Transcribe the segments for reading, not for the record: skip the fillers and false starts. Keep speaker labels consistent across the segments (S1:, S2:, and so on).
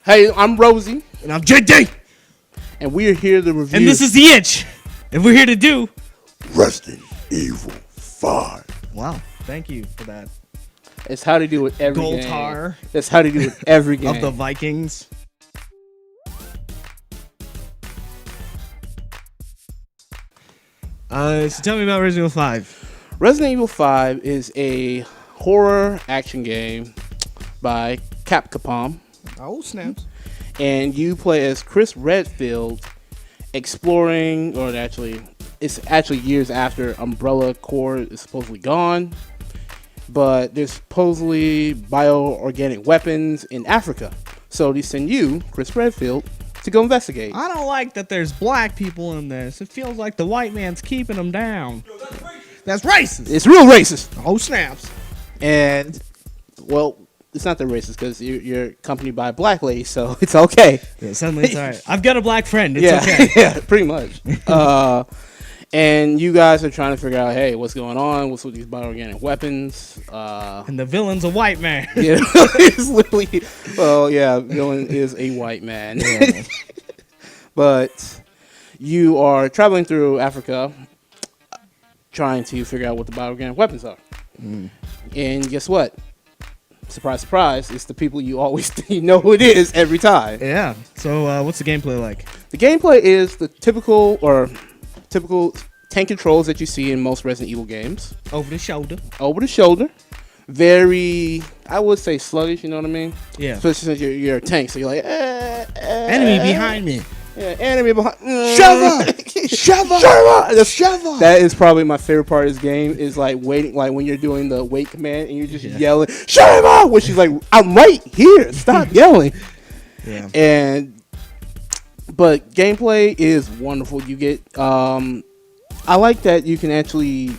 S1: Hey, I'm Rosie,
S2: And I'm JD.
S1: and we're here to review.
S2: And this is the Itch. And we're here to do.
S3: Resident Evil 5.
S2: Wow. Thank you for that.
S1: It's how to do with every game.
S2: Goltar
S1: That's how to do with every game.
S2: of the Vikings. So tell me about Resident Evil 5.
S1: Resident Evil 5 is a horror action game by Capcom,
S2: Oh, snaps.
S1: and you play as Chris Redfield exploring, it's actually years after Umbrella Corps is supposedly gone, but there's supposedly bioorganic weapons in Africa. So they send you, Chris Redfield, to go investigate.
S2: I don't like that there's black people in this. It feels like the white man's keeping them down. That's racist.
S1: It's real racist.
S2: Oh, snaps.
S1: And, well, it's not that racist because you're accompanied by a black lady, so it's okay.
S2: Yeah, suddenly it's all right. I've got a black friend. It's
S1: yeah,
S2: okay.
S1: yeah, pretty much. And you guys are trying to figure out, hey, what's going on? What's with these bioorganic weapons?
S2: And the villain's a white man.
S1: Yeah, it's literally, well, yeah, villain is a white man.
S2: Yeah.
S1: But you are traveling through Africa trying to figure out what the bioorganic weapons are. And guess what? Surprise, surprise, it's the people you always know who it is every time.
S2: Yeah. So what's the gameplay like?
S1: The gameplay is the typical tank controls that you see in most Resident Evil games.
S2: Over the shoulder.
S1: Over the shoulder. Very, I would say sluggish, you know what I mean?
S2: Yeah.
S1: Especially since you're a tank, so you're like,
S2: Enemy behind me.
S1: Yeah, enemy behind.
S2: Shove her!
S1: That is probably my favorite part of this game, is like waiting, like when you're doing the wait command and you're just yelling, Shove! Which is like, I'm right here, stop yelling.
S2: Yeah.
S1: But gameplay is wonderful. You get, I like that you can actually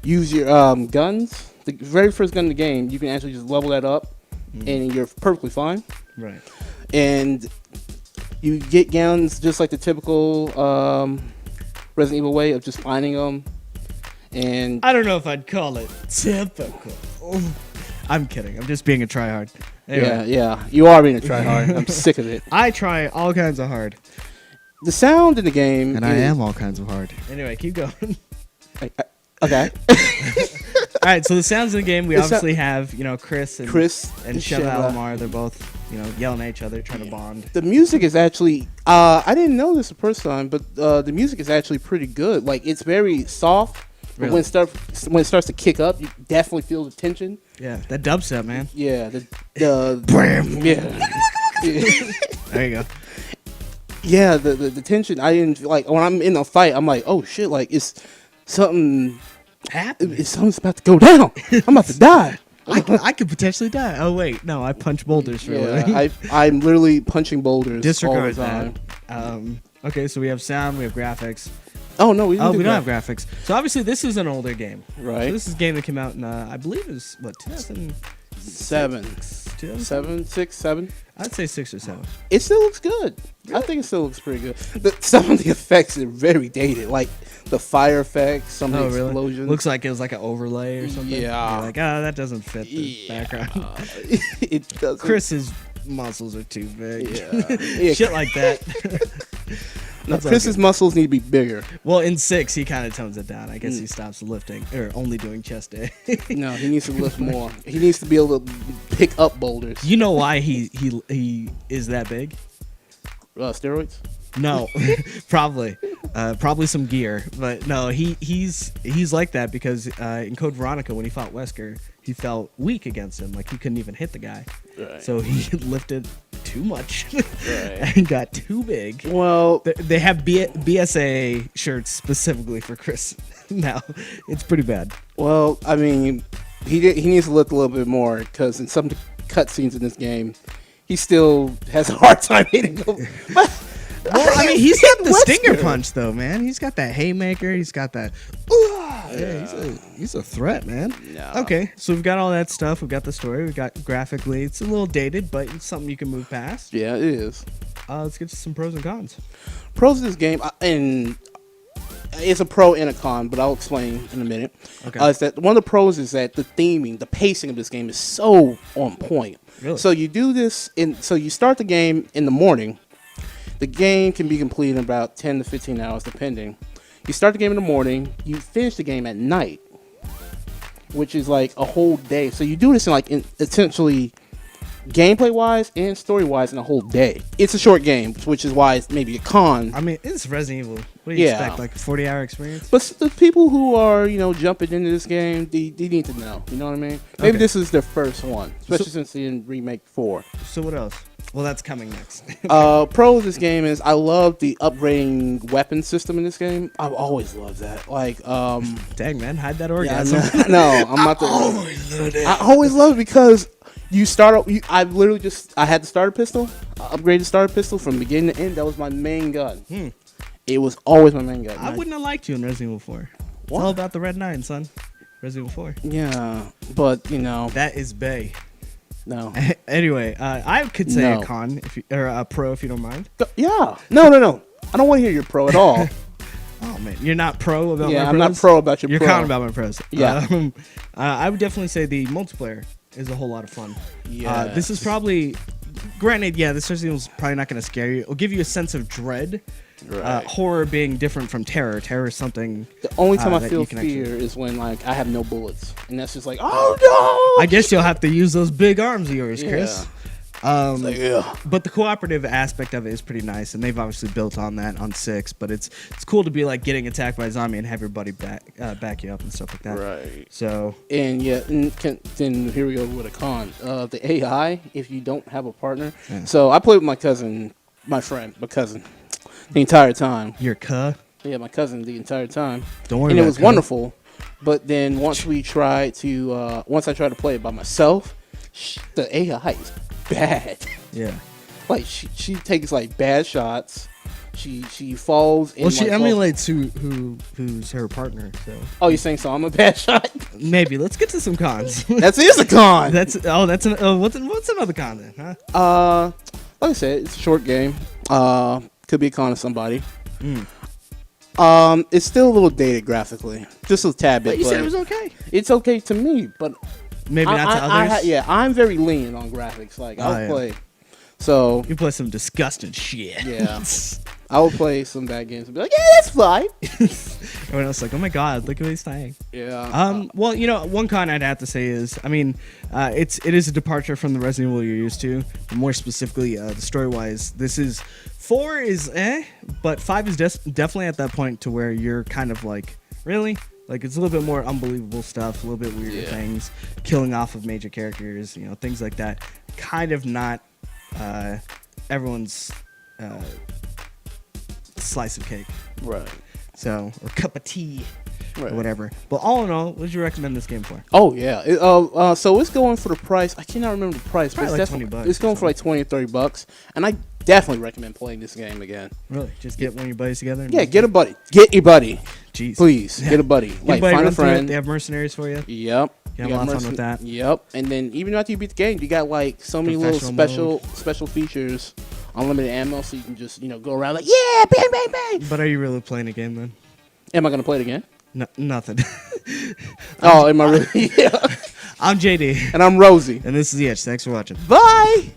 S1: use your guns. The very first gun in the game, you can actually just level that up, and you're perfectly fine.
S2: Right.
S1: And you get guns just like the typical Resident Evil way of just finding them. And
S2: I don't know if I'd call it typical. I'm kidding. I'm just being a tryhard. Anyway.
S1: yeah, you are being a tryhard. I'm sick of it.
S2: I try all kinds of hard.
S1: The sound in the game,
S2: And I am all kinds of hard. Anyway, keep going.
S1: Okay.
S2: All right, so the sounds in the game, we
S1: The
S2: obviously have, Chris and Sheva
S1: Sheva.
S2: Alomar. They're both, yelling at each other, trying to bond.
S1: The music is actually, I didn't know this the first time, but the music is actually pretty good. Like, it's very soft. But
S2: Really?
S1: when it starts to kick up, you definitely feel the tension.
S2: Yeah, that dubstep, man.
S1: Yeah, the
S2: There you go.
S1: yeah, the tension. I didn't like when I'm in a fight. I'm like, oh shit, like it's something. Something's about to go down. I'm about to die.
S2: I could potentially die. Oh wait, no, I punch boulders for a living.
S1: Yeah, I'm literally punching boulders
S2: Disregard
S1: all the
S2: that.
S1: time.
S2: Okay, so we have sound, we have graphics.
S1: Oh no, we
S2: don't have graphics. So obviously this is an older game.
S1: Right.
S2: So this is a game that came out in I believe it was 2007.
S1: 6, 7.
S2: I'd say 6 or 7.
S1: It still looks good. I think it still looks pretty good. Some of the effects are very dated, like the fire effects, some of the explosions.
S2: Really? Looks like it was like an overlay or something.
S1: Yeah.
S2: You're like, that doesn't fit the background.
S1: It doesn't.
S2: Chris's muscles are too big.
S1: Yeah.
S2: Shit like that.
S1: No, Chris's muscles need to be bigger.
S2: Well, in 6, he kind of tones it down. I guess he stops lifting or only doing chest day.
S1: No, he needs to lift more. He needs to be able to pick up boulders.
S2: You know why he is that big?
S1: Steroids?
S2: No, probably some gear, but no, he's like that because in Code Veronica when he fought Wesker, he felt weak against him, like he couldn't even hit the guy.
S1: Right.
S2: So he lifted too much
S1: Right.
S2: and got too big.
S1: Well,
S2: They have BSA shirts specifically for Chris now. It's pretty bad.
S1: well, I mean, he needs to lift a little bit more because in some cutscenes in this game, he still has a hard time hitting them.
S2: Well, I mean, he's got the
S1: Wesker.
S2: stinger punch though, man. He's got that haymaker. He's got that. Yeah, he's a threat, man.
S1: No.
S2: Okay, so we've got all that stuff. We've got the story. We've got graphically. It's a little dated, but it's something you can move past.
S1: Yeah, it is.
S2: Let's get to some pros and cons.
S1: Pros of this game, and it's a pro and a con, but I'll explain in a minute.
S2: Okay.
S1: Is that one of the pros is that the theming, the pacing of this game is so on point.
S2: Really?
S1: So you do this so you start the game in the morning. The game can be completed in about 10 to 15 hours, depending. You start the game in the morning. You finish the game at night, which is like a whole day. So you do this in essentially gameplay wise and story wise in a whole day. It's a short game, which is why it's maybe a con.
S2: I mean, it's Resident Evil. What do you expect? Like a 40-hour experience?
S1: But the people who are, jumping into this game, they need to know. You know what I mean? Maybe this is their first one, especially since they didn't remake 4.
S2: So what else? Well, that's coming next.
S1: Pro of this game is I love the upgrading weapon system in this game. I've always loved that. Like,
S2: dang man, hide that
S1: yeah,
S2: orgasm.
S1: no, I'm not the. I always love it because you start up. I had the starter pistol. I upgraded the starter pistol from beginning to end. That was my main gun. It was always my main gun.
S2: I wouldn't have liked you in Resident Evil 4. It's all about the Red 9, son. Resident Evil 4.
S1: Yeah, but
S2: that is Bay.
S1: No.
S2: Anyway, I could say a con or a pro if you don't mind.
S1: Yeah. No. I don't want to hear your pro at all.
S2: Oh man, you're not pro about my pros?
S1: Yeah, I'm not pro about your
S2: You're
S1: pro.
S2: con about my pros.
S1: Yeah.
S2: I would definitely say the multiplayer is a whole lot of fun.
S1: Yeah.
S2: This is probably, granted, this Resident Evil is probably not going to scare you. It'll give you a sense of dread.
S1: Right.
S2: Horror being different from terror. Terror is something.
S1: The only time I feel fear is when I have no bullets, and that's just like, oh no!
S2: I guess you'll have to use those big arms of yours, Chris.
S1: Yeah.
S2: But the cooperative aspect of it is pretty nice, and they've obviously built on that on 6. But it's cool to be like getting attacked by a zombie and have your buddy back you up and stuff like that.
S1: Right.
S2: So.
S1: And then here we go with a con. The AI, if you don't have a partner. Yeah. So I played with my cousin, my cousin, the entire time.
S2: Your cuh?
S1: Yeah, my cousin the entire time.
S2: Don't worry.
S1: And it was wonderful. But then once I tried to play it by myself, the AI is bad.
S2: Yeah.
S1: Like she takes like bad shots. She falls.
S2: Well, she emulates who's her partner. So.
S1: Oh, you're saying so? I'm a bad shot.
S2: Maybe. Let's get to some cons.
S1: That is a con.
S2: That's what's another con then? Huh?
S1: Like I said, it's a short game. Could be a con to somebody. It's still a little dated graphically, just a tad bit.
S2: But you said it was okay.
S1: It's okay to me, but
S2: maybe not to others.
S1: I'm very lenient on graphics. Like I'll play. So
S2: you play some disgusting shit.
S1: Yeah. I will play some bad games and be like, yeah, that's fine.
S2: Everyone else like, oh my god, look at what he's saying.
S1: Yeah.
S2: Well, one con I'd have to say is, I mean, it is a departure from the Resident Evil you're used to. But more specifically, the story wise, 4 is but 5 is definitely at that point to where you're kind of like, really? Like it's a little bit more unbelievable stuff, a little bit weirder things, killing off of major characters, things like that. Kind of not everyone's slice of cake.
S1: Right.
S2: So, or cup of tea.
S1: Right.
S2: Or whatever. But all in all, what would you recommend this game for?
S1: Oh yeah. So it's going for the price. I cannot remember the price,
S2: probably
S1: but it's
S2: like $20.
S1: It's going for like $20 or $30, and I definitely recommend playing this game again.
S2: Really? Just get one of your buddies together?
S1: Yeah, get a buddy. Get a buddy.
S2: Jeez.
S1: Please, get a buddy. Like find a friend.
S2: They have mercenaries for you.
S1: Yep.
S2: You have a lot of fun with that.
S1: Yep. And then even after you beat the game, you got like so many little special features, unlimited ammo, so you can just go around like bang bang bang.
S2: But are you really playing a game then?
S1: Am I gonna play it again?
S2: No, nothing.
S1: Am I really? Yeah.
S2: I'm JD.
S1: And I'm Rosie.
S2: And this is The Itch. Thanks for watching.
S1: Bye.